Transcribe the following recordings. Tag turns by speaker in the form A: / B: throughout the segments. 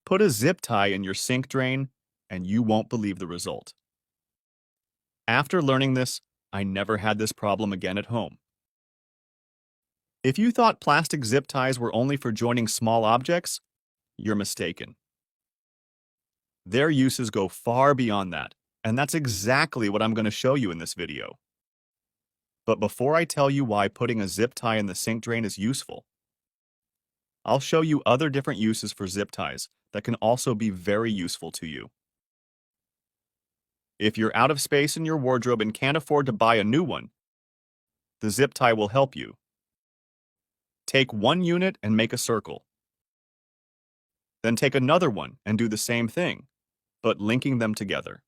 A: Put a zip tie in your sink drain, and you won't believe the result. After learning this, I never had this problem again at home. If you thought plastic zip ties were only for joining small objects, you're mistaken. Their uses go far beyond that, and that's exactly what I'm going to show you in this video. But before I tell you why putting a zip tie in the sink drain is useful, I'll show you other different uses for zip ties that can also be very useful to you. If you're out of space in your wardrobe and can't afford to buy a new one, the zip tie will help you. Take one unit and make a circle. Then take another one and do the same thing, but linking them together.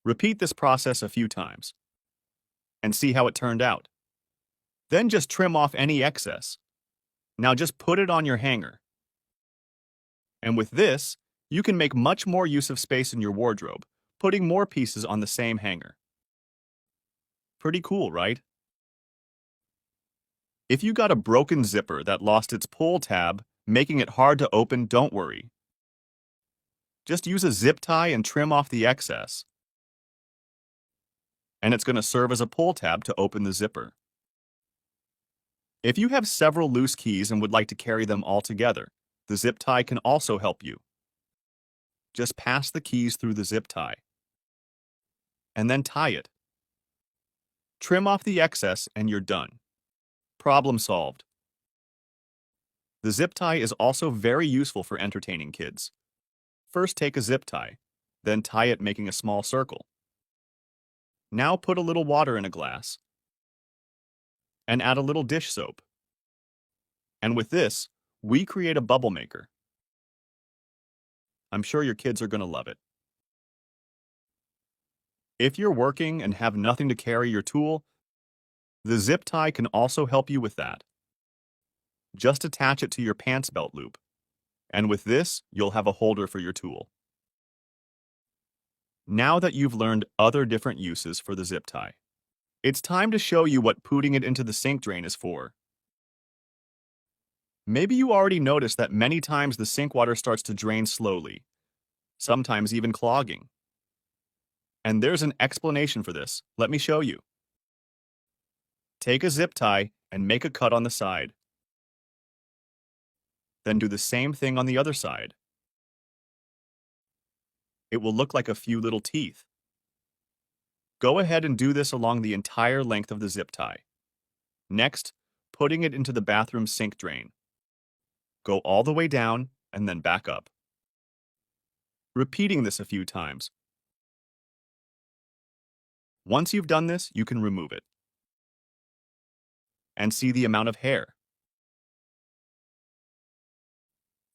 A: Repeat this process a few times and see how it turned out. Then just trim off any excess. Now just put it on your hanger. And with this, you can make much more use of space in your wardrobe, putting more pieces on the same hanger. Pretty cool, right? If you got a broken zipper that lost its pull tab, making it hard to open, don't worry. Just use a zip tie and trim off the excess. And it's going to serve as a pull tab to open the zipper. If you have several loose keys and would like to carry them all together, the zip tie can also help you. Just pass the keys through the zip tie, and then tie it. Trim off the excess and you're done. Problem solved. The zip tie is also very useful for entertaining kids. First take a zip tie, then tie it making a small circle. Now put a little water in a glass and add a little dish soap. And with this, we create a bubble maker. I'm sure your kids are going to love it. If you're working and have nothing to carry your tool, the zip tie can also help you with that. Just attach it to your pants belt loop, and with this, you'll have a holder for your tool. Now that you've learned other different uses for the zip tie, it's time to show you what putting it into the sink drain is for. Maybe you already noticed that many times the sink water starts to drain slowly, sometimes even clogging. And there's an explanation for this. Let me show you. Take a zip tie and make a cut on the side. Then do the same thing on the other side. It will look like a few little teeth. Go ahead and do this along the entire length of the zip tie. Next, putting it into the bathroom sink drain. Go all the way down and then back up. Repeating this a few times. Once you've done this, you can remove it and see the amount of hair.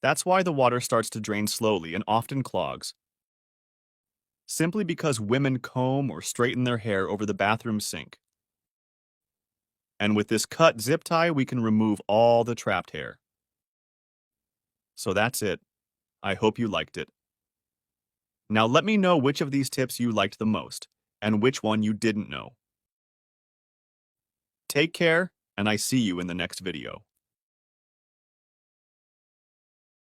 A: That's why the water starts to drain slowly and often clogs. Simply because women comb or straighten their hair over the bathroom sink. And with this cut zip tie, we can remove all the trapped hair. So that's it. I hope you liked it. Now let me know which of these tips you liked the most, and which one you didn't know. Take care, and I see you in the next video.